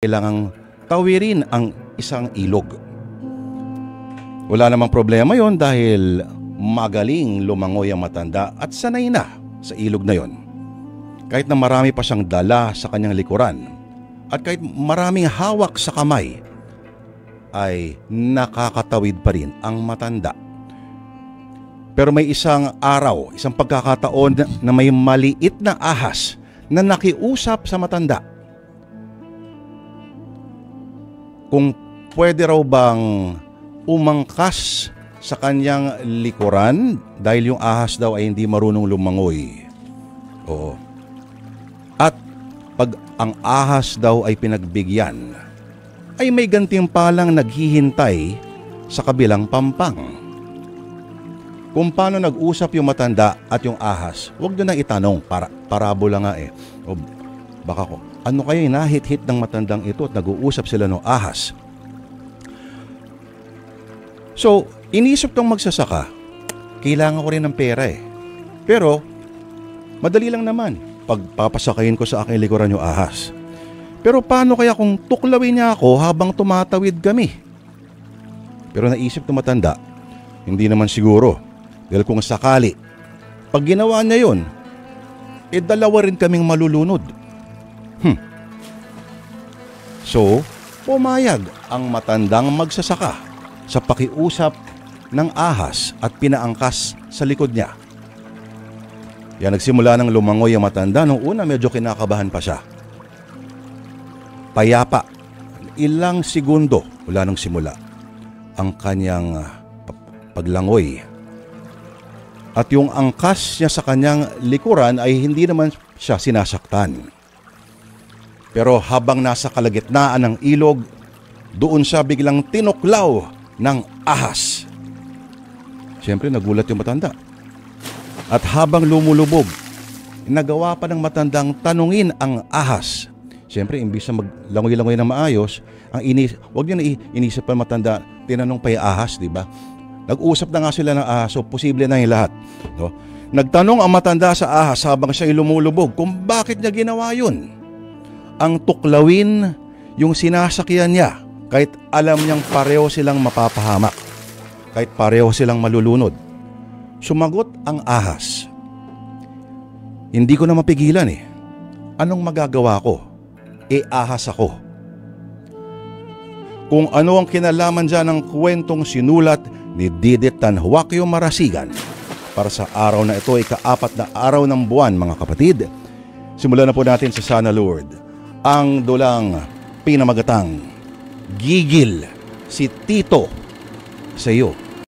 kailangang tawirin ang isang ilog. Wala namang problema yon dahil magaling lumangoy ang matanda at sanay na sa ilog na yon. Kahit na marami pa siyang dala sa kanyang likuran at kahit maraming hawak sa kamay, ay nakakatawid pa rin ang matanda. Pero may isang araw, isang pagkakataon na may maliit na ahas na nakiusap sa matanda. Kung pwede raw bang umangkas sa kanyang likuran dahil yung ahas daw ay hindi marunong lumangoy. Oo. At pag ang ahas daw ay pinagbigyan, ay may gantimpalang naghihintay sa kabilang pampang. Kung paano nag-usap yung matanda at yung ahas, huwag nyo na itanong, parabola nga eh. O baka ko, ano kaya nahit-hit ng matandang ito at nag-uusap sila ng ahas? So, inisip tong magsasaka, kailangan ko rin ng pera eh. Pero, madali lang naman, pagpapasakayin ko sa aking likuran yung ahas. Pero paano kaya kung tuklawin niya ako habang tumatawid kami? Pero naisip ng matanda, hindi naman siguro. Dahil kung sakali, pag ginawa niya yun, dalawa rin kaming malulunod. So, pumayag ang matandang magsasaka sa pakiusap ng ahas at pinaangkas sa likod niya. Yan, nagsimula ng lumangoy ang matanda. Nung una medyo kinakabahan pa siya. Payapa, ilang segundo wala nang simula ang kanyang paglangoy. At yung angkas niya sa kanyang likuran ay hindi naman siya sinasaktan. Pero habang nasa kalagitnaan ng ilog, doon siya biglang tinuklaw ng ahas. Siyempre nagulat yung matanda. At habang lumulubog, nagawa pa ng matandang tanungin ang ahas. Siyempre imbis na maglangoy-langoy na maayos, wag niyo na inisip pa matanda, tinanong pa yung ahas, di ba? Nag-usap na nga sila ng ahas, so posible na yung lahat. No? Nagtanong ang matanda sa ahas habang siya lumulubog kung bakit niya ginawa yun. Ang tuklawin yung sinasakyan niya kahit alam niyang pareho silang mapapahamak, kahit pareho silang malulunod. Sumagot ang ahas, hindi ko na mapigilan eh. Anong magagawa ko? Ahas ako. Kung ano ang kinalaman dyan ng kwentong sinulat ni Didit Tanhuacio Marasigan para sa araw na ito, ika-4 na araw ng buwan, mga kapatid. Simulan na po natin sa Sana Lord. Ang dulang pinamagatang Gigil si Tito sa iyo.